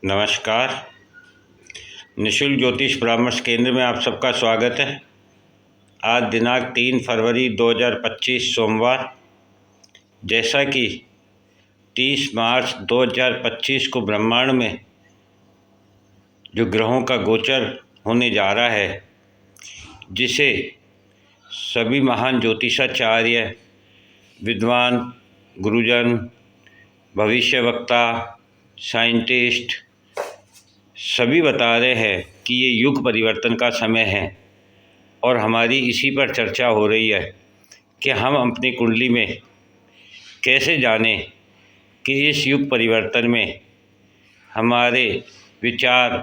नमस्कार। निशुल्क ज्योतिष परामर्श केंद्र में आप सबका स्वागत है। आज दिनांक 3 फरवरी 2025 सोमवार, जैसा कि 30 मार्च 2025 को ब्रह्मांड में जो ग्रहों का गोचर होने जा रहा है, जिसे सभी महान ज्योतिषाचार्य, विद्वान, गुरुजन, भविष्यवक्ता, साइंटिस्ट सभी बता रहे हैं कि ये युग परिवर्तन का समय है। और हमारी इसी पर चर्चा हो रही है कि हम अपनी कुंडली में कैसे जानें कि इस युग परिवर्तन में हमारे विचार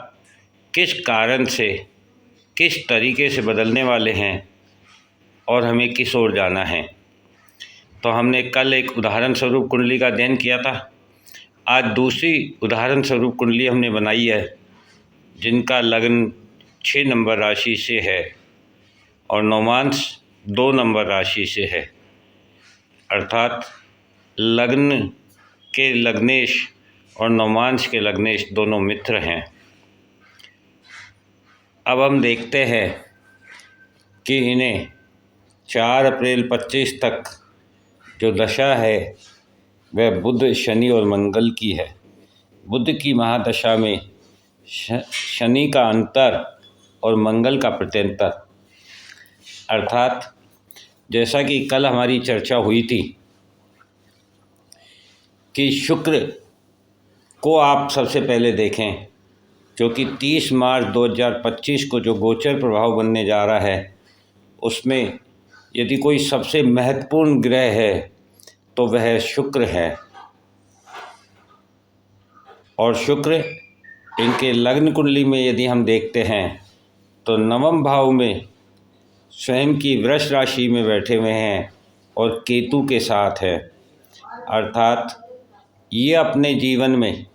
किस कारण से, किस तरीके से बदलने वाले हैं और हमें किस ओर जाना है। तो हमने कल एक उदाहरण स्वरूप कुंडली का अध्ययन किया था। आज दूसरी उदाहरण स्वरूप कुंडली हमने बनाई है, जिनका लग्न 6 नंबर राशि से है और नौमांश 2 नंबर राशि से है, अर्थात लग्न के लग्नेश और नौमांश के लग्नेश दोनों मित्र हैं। अब हम देखते हैं कि इन्हें 4 अप्रैल 25 तक जो दशा है वह बुध, शनि और मंगल की है। बुध की महादशा में शनि का अंतर और मंगल का प्रत्यंतर, अर्थात जैसा कि कल हमारी चर्चा हुई थी कि शुक्र को आप सबसे पहले देखें, क्योंकि 30 मार्च 2025 को जो गोचर प्रभाव बनने जा रहा है, उसमें यदि कोई सबसे महत्वपूर्ण ग्रह है तो वह शुक्र है। और शुक्र इनके लग्न कुंडली में यदि हम देखते हैं तो नवम भाव में स्वयं की वृष राशि में बैठे हुए हैं और केतु के साथ है, अर्थात ये अपने जीवन में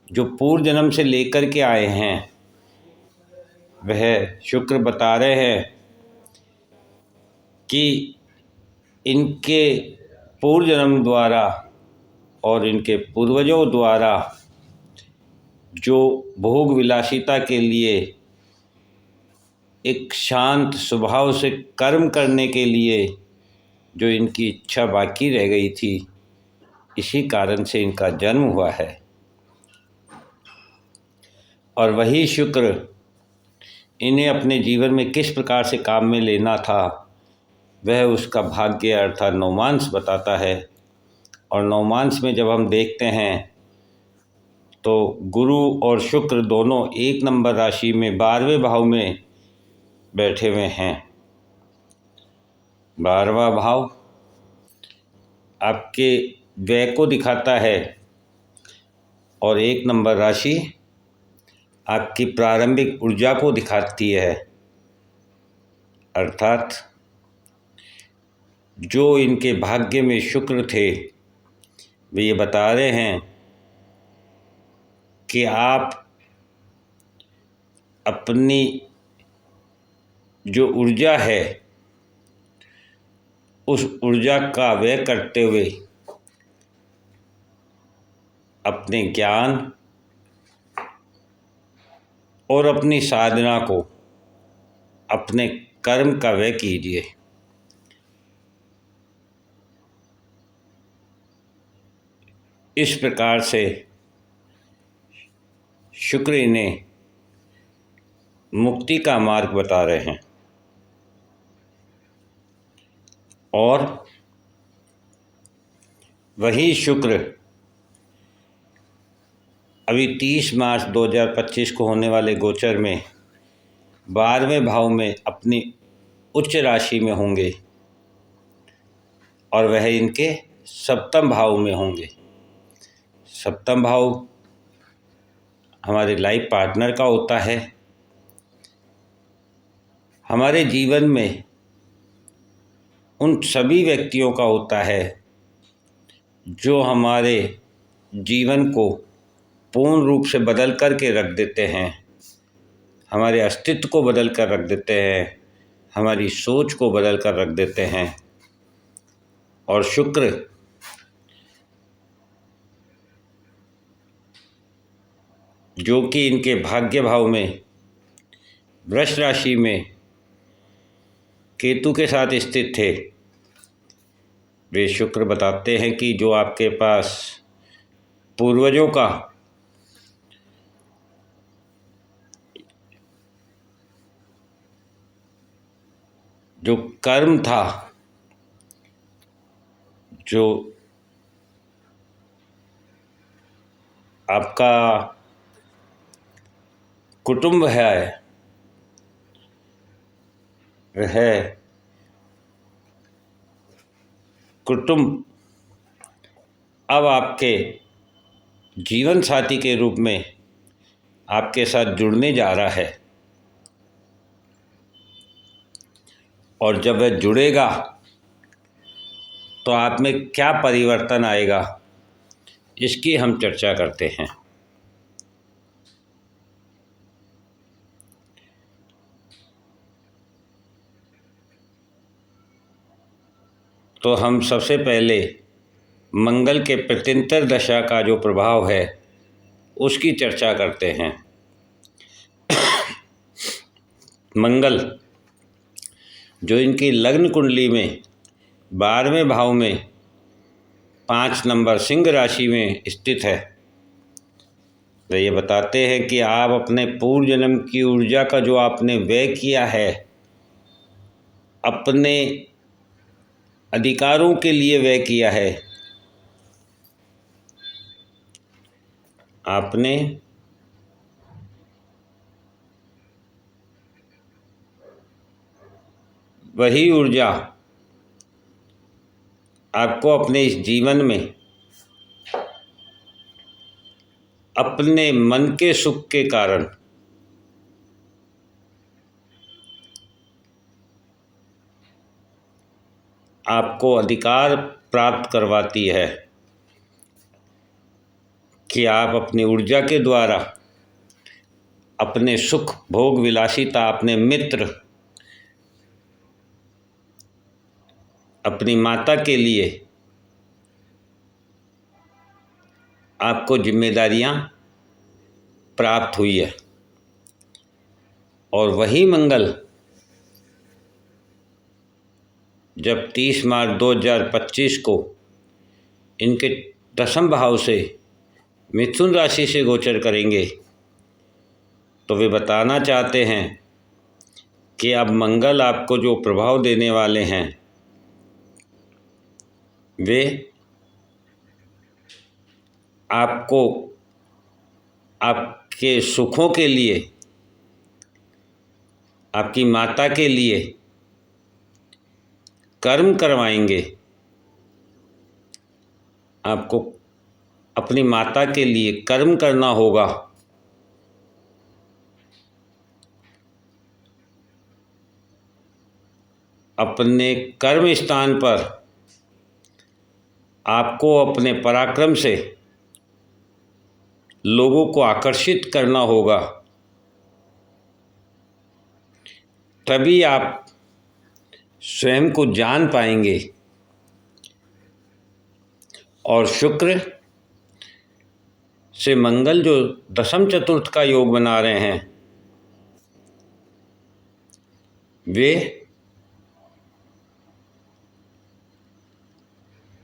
जो पूर्व जन्म से लेकर के आए हैं वह शुक्र बता रहे हैं कि इनके पूर्व जन्म द्वारा और इनके पूर्वजों द्वारा जो भोग विलासिता के लिए, एक शांत स्वभाव से कर्म करने के लिए जो इनकी इच्छा बाकी रह गई थी, इसी कारण से इनका जन्म हुआ है। और वही शुक्र इन्हें अपने जीवन में किस प्रकार से काम में लेना था, वह उसका भाग्य अर्थात नौमांश बताता है। और नौमांश में जब हम देखते हैं तो गुरु और शुक्र दोनों 1 नंबर राशि में 12वें भाव में बैठे हुए हैं। 12वां भाव आपके व्यय को दिखाता है और 1 नंबर राशि आपकी प्रारंभिक ऊर्जा को दिखाती है, अर्थात जो इनके भाग्य में शुक्र थे वे ये बता रहे हैं कि आप अपनी जो ऊर्जा है उस ऊर्जा का व्यय करते हुए अपने ज्ञान और अपनी साधना को, अपने कर्म का व्यय कीजिए। इस प्रकार से शुक्र इन्हें मुक्ति का मार्ग बता रहे हैं। और वही शुक्र अभी 30 मार्च 2025 को होने वाले गोचर में 12वें भाव में अपनी उच्च राशि में होंगे और वह इनके सप्तम भाव में होंगे। सप्तम भाव हमारे लाइफ पार्टनर का होता है। हमारे जीवन में उन सभी व्यक्तियों का होता है जो हमारे जीवन को पूर्ण रूप से बदल कर के रख देते हैं, हमारे अस्तित्व को बदल कर रख देते हैं, हमारी सोच को बदल कर रख देते हैं। और शुक्र जो कि इनके भाग्य भाव में वृष राशि में केतु के साथ स्थित थे, वे शुक्र बताते हैं कि जो आपके पास पूर्वजों का जो कर्म था, जो आपका कुटुंब है, वह कुटुंब अब आपके जीवन साथी के रूप में आपके साथ जुड़ने जा रहा है। और जब वह जुड़ेगा तो आप में क्या परिवर्तन आएगा, इसकी हम चर्चा करते हैं। तो हम सबसे पहले मंगल के प्रत्यंतर दशा का जो प्रभाव है उसकी चर्चा करते हैं। मंगल जो इनकी लग्न कुंडली में 12वें भाव में 5 नंबर सिंह राशि में स्थित है, तो ये बताते हैं कि आप अपने पूर्व जन्म की ऊर्जा का जो आपने व्यय किया है, अपने अधिकारों के लिए व्यय किया है, आपने वही ऊर्जा आपको अपने इस जीवन में अपने मन के सुख के कारण आपको अधिकार प्राप्त करवाती है कि आप अपनी ऊर्जा के द्वारा अपने सुख भोग विलासिता, अपने मित्र, अपनी माता के लिए आपको जिम्मेदारियां प्राप्त हुई है। और वही मंगल जब 30 मार्च 2025 को इनके 10वें भाव से मिथुन राशि से गोचर करेंगे, तो वे बताना चाहते हैं कि अब मंगल आपको जो प्रभाव देने वाले हैं वे आपको आपके सुखों के लिए, आपकी माता के लिए कर्म करवाएंगे। आपको अपनी माता के लिए कर्म करना होगा। अपने कर्म स्थान पर आपको अपने पराक्रम से लोगों को आकर्षित करना होगा, तभी आप स्वयं को जान पाएंगे। और शुक्र से मंगल जो दशम चतुर्थ का योग बना रहे हैं, वे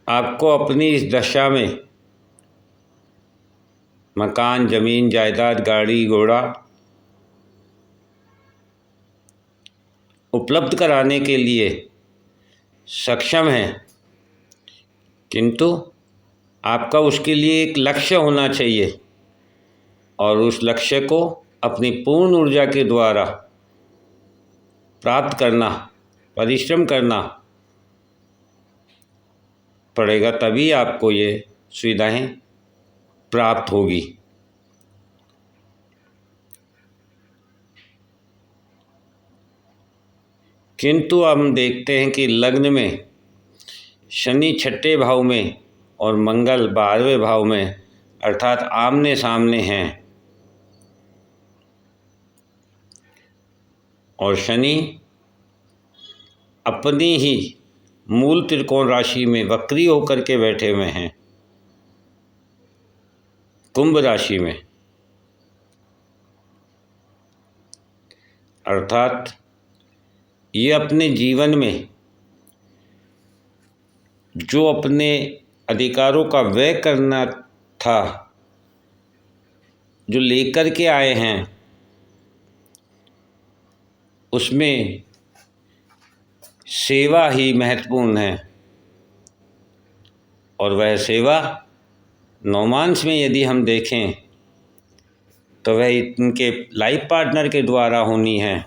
आपको अपनी इस दशा में मकान, जमीन, जायदाद, गाड़ी, घोड़ा उपलब्ध कराने के लिए सक्षम हैं, किंतु आपका उसके लिए एक लक्ष्य होना चाहिए और उस लक्ष्य को अपनी पूर्ण ऊर्जा के द्वारा प्राप्त करना, परिश्रम करना पड़ेगा, तभी आपको ये सुविधाएं प्राप्त होगी। किंतु हम देखते हैं कि लग्न में शनि 6ठे भाव में और मंगल 12वें भाव में, अर्थात आमने सामने हैं। और शनि अपनी ही मूल त्रिकोण राशि में वक्री होकर के बैठे हुए हैं, कुंभ राशि में। अर्थात ये अपने जीवन में जो अपने अधिकारों का व्यय करना था, जो लेकर के आए हैं, उसमें सेवा ही महत्वपूर्ण है। और वह सेवा नौमांस में यदि हम देखें तो वह इनके लाइफ पार्टनर के द्वारा होनी है।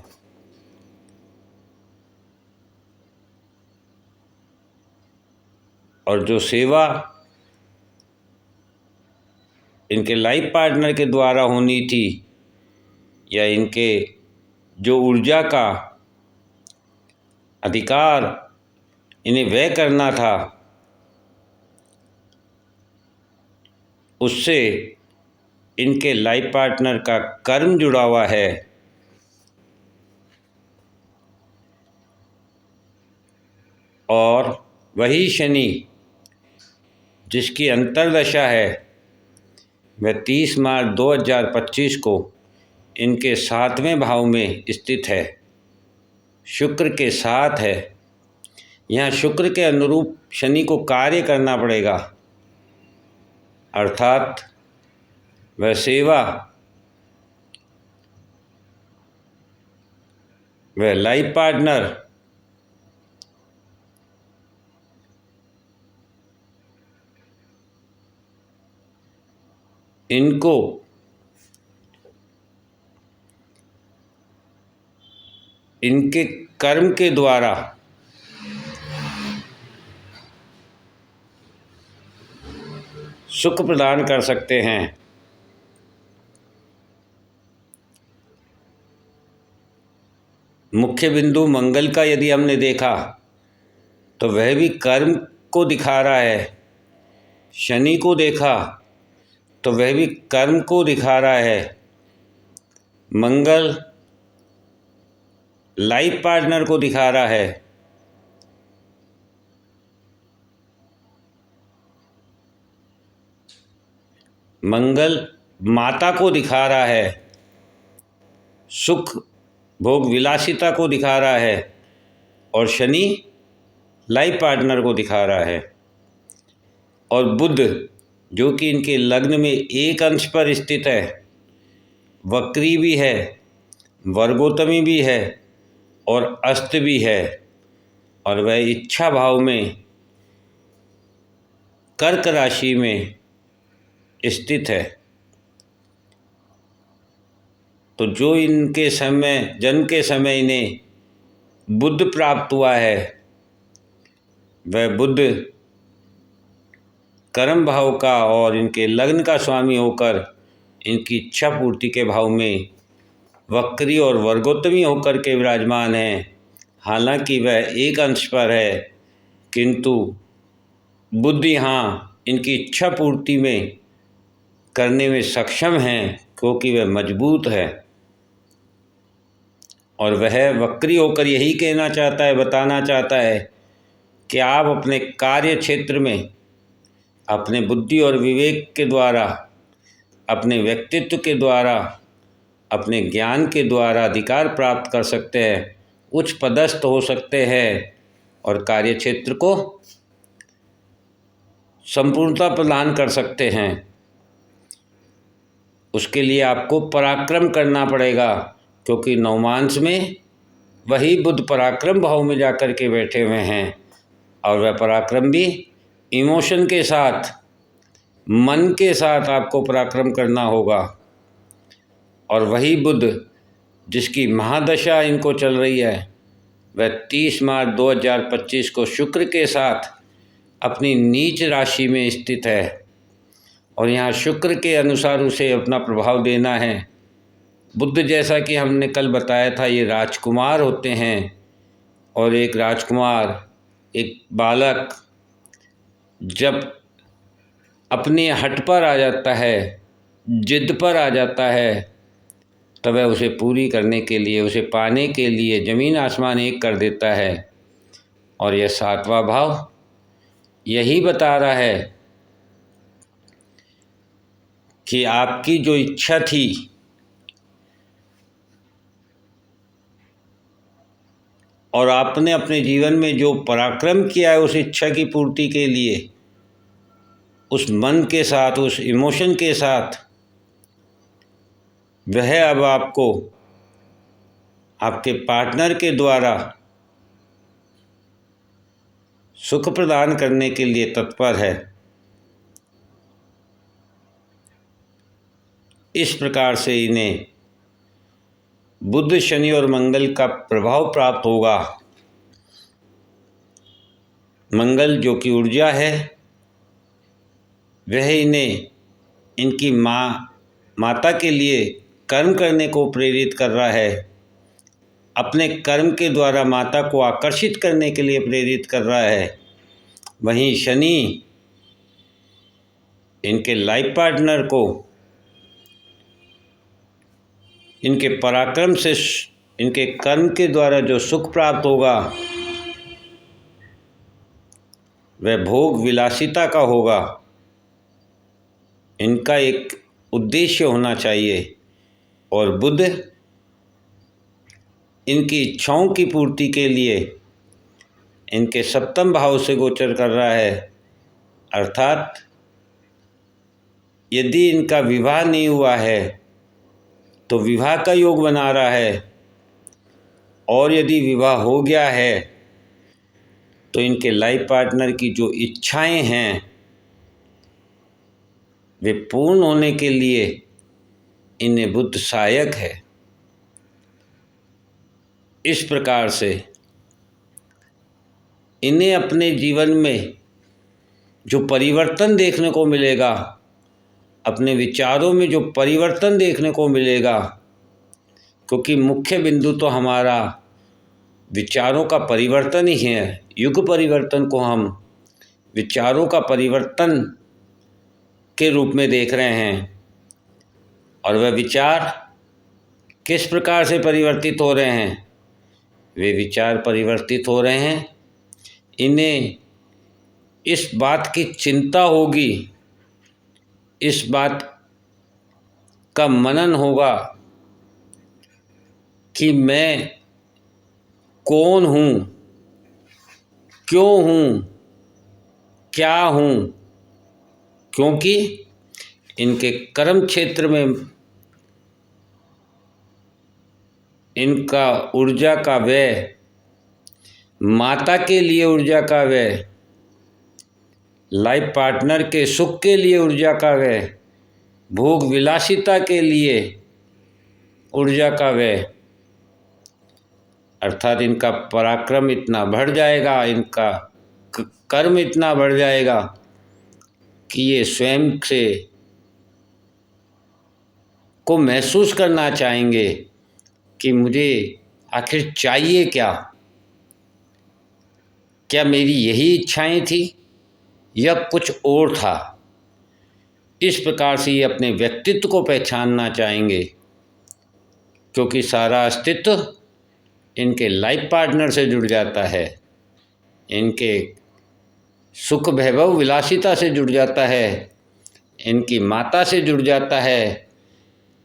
और जो सेवा इनके लाइफ पार्टनर के द्वारा होनी थी, या इनके जो ऊर्जा का अधिकार इन्हें व्यय करना था, उससे इनके लाइफ पार्टनर का कर्म जुड़ा हुआ है। और वही शनि जिसकी अंतर्दशा है वह 30 मार्च 2025 को इनके 7वें भाव में स्थित है, शुक्र के साथ है। यहाँ शुक्र के अनुरूप शनि को कार्य करना पड़ेगा, अर्थात वह सेवा, वह लाइफ पार्टनर इनको इनके कर्म के द्वारा सुख प्रदान कर सकते हैं। मुख्य बिंदु मंगल का यदि हमने देखा तो वह भी कर्म को दिखा रहा है। शनि को देखा तो वह भी कर्म को दिखा रहा है। मंगल लाइफ पार्टनर को दिखा रहा है। मंगल माता को दिखा रहा है, सुख भोग विलासिता को दिखा रहा है, और शनि लाइफ पार्टनर को दिखा रहा है। और बुध जो कि इनके लग्न में एक अंश पर स्थित है, वक्री भी है, वर्गोत्तमी भी है और अस्त भी है, और वह इच्छा भाव में कर्क राशि में स्थित है। तो जो इनके समय जन्म के समय इन्हें बुध प्राप्त हुआ है, वह बुध कर्म भाव का और इनके लग्न का स्वामी होकर इनकी इच्छा पूर्ति के भाव में वक्री और वर्गोत्तमी होकर के विराजमान हैं। हालांकि वह एक अंश पर है, किंतु बुध यहाँ इनकी इच्छा पूर्ति में करने में सक्षम हैं, क्योंकि वह मजबूत है। और वह वक्री होकर यही कहना चाहता है, बताना चाहता है कि आप अपने कार्य क्षेत्र में अपने बुद्धि और विवेक के द्वारा, अपने व्यक्तित्व के द्वारा, अपने ज्ञान के द्वारा अधिकार प्राप्त कर सकते हैं, उच्च पदस्थ हो सकते हैं और कार्य क्षेत्र को संपूर्णता प्रदान कर सकते हैं। उसके लिए आपको पराक्रम करना पड़ेगा, क्योंकि नवमांश में वही बुध पराक्रम भाव में जाकर के बैठे हुए हैं। और वह पराक्रम भी इमोशन के साथ, मन के साथ आपको पराक्रम करना होगा। और वही बुध जिसकी महादशा इनको चल रही है, वह 30 मार्च 2025 को शुक्र के साथ अपनी नीच राशि में स्थित है। और यहाँ शुक्र के अनुसार उसे अपना प्रभाव देना है। बुध, जैसा कि हमने कल बताया था, ये राजकुमार होते हैं। और एक राजकुमार, एक बालक जब अपने हट पर आ जाता है, जिद पर आ जाता है, तब वह उसे पूरी करने के लिए, उसे पाने के लिए ज़मीन आसमान एक कर देता है। और यह 7वां भाव यही बता रहा है कि आपकी जो इच्छा थी और आपने अपने जीवन में जो पराक्रम किया है उस इच्छा की पूर्ति के लिए, उस मन के साथ, उस इमोशन के साथ, वह अब आपको आपके पार्टनर के द्वारा सुख प्रदान करने के लिए तत्पर है। इस प्रकार से इन्हें बुध, शनि और मंगल का प्रभाव प्राप्त होगा। मंगल जो कि ऊर्जा है, वह इन्हें इनकी माता के लिए कर्म करने को प्रेरित कर रहा है, अपने कर्म के द्वारा माता को आकर्षित करने के लिए प्रेरित कर रहा है। वहीं शनि इनके लाइफ पार्टनर को इनके पराक्रम से, इनके कर्म के द्वारा जो सुख प्राप्त होगा वह भोग विलासिता का होगा। इनका एक उद्देश्य होना चाहिए। और बुध इनकी इच्छाओं की पूर्ति के लिए इनके सप्तम भाव से गोचर कर रहा है, अर्थात यदि इनका विवाह नहीं हुआ है तो विवाह का योग बना रहा है, और यदि विवाह हो गया है तो इनके लाइफ पार्टनर की जो इच्छाएं हैं वे पूर्ण होने के लिए इन्हें बुध सहायक है। इस प्रकार से इन्हें अपने जीवन में जो परिवर्तन देखने को मिलेगा, अपने विचारों में जो परिवर्तन देखने को मिलेगा, क्योंकि मुख्य बिंदु तो हमारा विचारों का परिवर्तन ही है। युग परिवर्तन को हम विचारों का परिवर्तन के रूप में देख रहे हैं। और वह विचार किस प्रकार से परिवर्तित हो रहे हैं? वे विचार परिवर्तित हो रहे हैं, इन्हें इस बात की चिंता होगी, इस बात का मनन होगा कि मैं कौन हूँ, क्यों हूँ, क्या हूँ, क्योंकि इनके कर्म क्षेत्र में इनका ऊर्जा का व्यय, माता के लिए ऊर्जा का व्यय, लाइफ पार्टनर के सुख के लिए ऊर्जा का व्यय, भोग विलासिता के लिए ऊर्जा का व्यय, अर्थात इनका पराक्रम इतना बढ़ जाएगा, इनका कर्म इतना बढ़ जाएगा कि ये स्वयं से को महसूस करना चाहेंगे कि मुझे आखिर चाहिए क्या? क्या मेरी यही इच्छाएं थी या कुछ और था? इस प्रकार से ये अपने व्यक्तित्व को पहचानना चाहेंगे, क्योंकि सारा अस्तित्व इनके लाइफ पार्टनर से जुड़ जाता है, इनके सुख वैभव विलासिता से जुड़ जाता है, इनकी माता से जुड़ जाता है,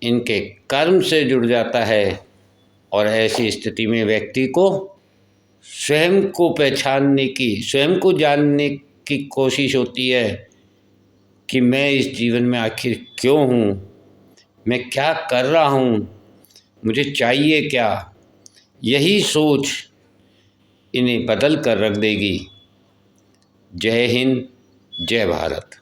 इनके कर्म से जुड़ जाता है। और ऐसी स्थिति में व्यक्ति को स्वयं को पहचानने की, स्वयं को जानने की कोशिश होती है कि मैं इस जीवन में आखिर क्यों हूँ, मैं क्या कर रहा हूँ, मुझे चाहिए क्या। यही सोच इन्हें बदल कर रख देगी। जय हिंद, जय भारत।